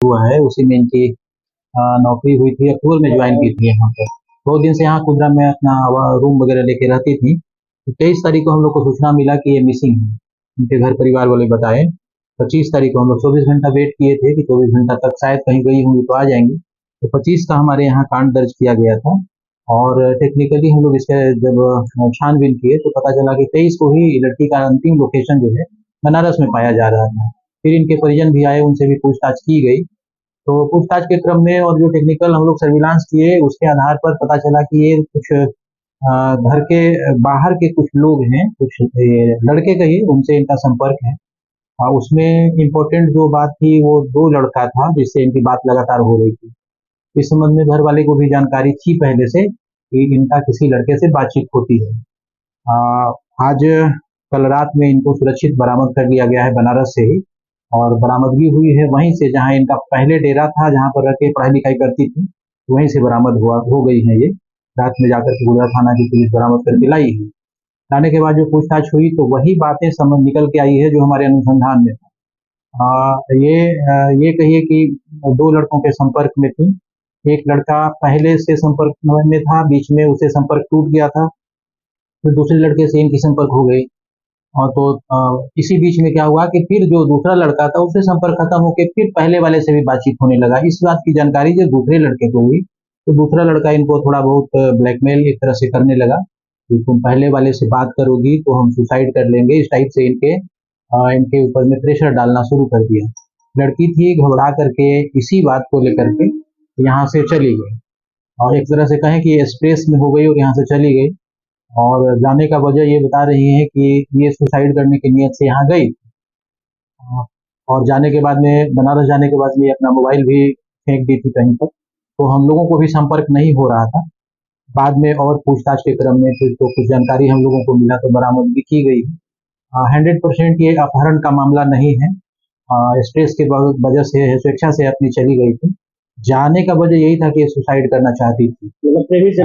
हुआ है, उसी में इनकी नौकरी हुई थी, अक्टूबर में ज्वाइन की थी यहाँ पर। 2 दिन से यहाँ कुदरा में अपना रूम वगैरह लेके रहती थी। 23 तारीख को हम लोग को सूचना मिला कि ये मिसिंग है। उनके घर परिवार वाले बताए। 25 तारीख को हम लोग 24 घंटा वेट किए थे कि 24 घंटा तक शायद कहीं गई होंगी तो आ जाएंगी। तो 25 का हमारे यहाँ कांड दर्ज किया गया था और टेक्निकली हम लोग इसके जब छानबीन किए तो पता चला कि 23 को ही लड़की का अंतिम लोकेशन जो है बनारस में पाया जा रहा था। फिर इनके परिजन भी आए, उनसे भी पूछताछ की गई। तो पूछताछ के क्रम में और जो टेक्निकल हम लोग सर्विलांस किए उसके आधार पर पता चला कि ये कुछ घर के बाहर के कुछ लोग हैं, कुछ लड़के कहिए, उनसे इनका संपर्क है। उसमें इम्पोर्टेंट जो बात थी वो 2 लड़का था जिससे इनकी बात लगातार हो रही थी। इस संबंध में घर वाले को भी जानकारी थी पहले से कि इनका किसी लड़के से बातचीत होती है। आज कल रात में इनको सुरक्षित बरामद कर लिया गया है बनारस से ही, और बरामदगी हुई है वहीं से जहां इनका पहले डेरा था, जहां पर रह के पढ़ाई लिखाई करती थी, वहीं से बरामद हो गई है ये। रात में जाकर के गोला थाना की पुलिस बरामद करके लाई है। लाने के बाद जो पूछताछ हुई तो वही बातें समझ निकल के आई है जो हमारे अनुसंधान में था। ये कहिए कि 2 लड़कों के संपर्क में थी। एक लड़का पहले से संपर्क में था, बीच में उसे संपर्क टूट गया था, फिर दूसरे लड़के से इनकी संपर्क हो गई। और तो इसी बीच में क्या हुआ कि फिर जो दूसरा लड़का था उससे संपर्क खत्म होकर फिर पहले वाले से भी बातचीत होने लगा। इस बात की जानकारी जब दूसरे लड़के को हुई तो दूसरा लड़का इनको थोड़ा बहुत ब्लैकमेल एक तरह से करने लगा कि तुम पहले वाले से बात करोगी तो हम सुसाइड कर लेंगे, इस टाइप से इनके ऊपर में प्रेशर डालना शुरू कर दिया। लड़की थी घबरा करके इसी बात को लेकर के यहाँ से चली गई, और एक तरह से कहें कि स्ट्रेस में हो गई और यहाँ से चली गई। और जाने का वजह ये बता रही है कि ये सुसाइड करने की नीयत से यहाँ गई। और जाने के बाद में बनारस जाने के बाद में अपना मोबाइल भी फेंक दी थी कहीं पर, तो हम लोगों को भी संपर्क नहीं हो रहा था। बाद में और पूछताछ के क्रम में फिर तो कुछ जानकारी हम लोगों को मिला तो बरामदगी की गई। 100% ये अपहरण का मामला नहीं है। स्ट्रेस के वजह से स्वेच्छा से अपनी चली गई थी। जाने का वजह यही था कि ये सुसाइड करना चाहती थी। मतलब प्रेमी से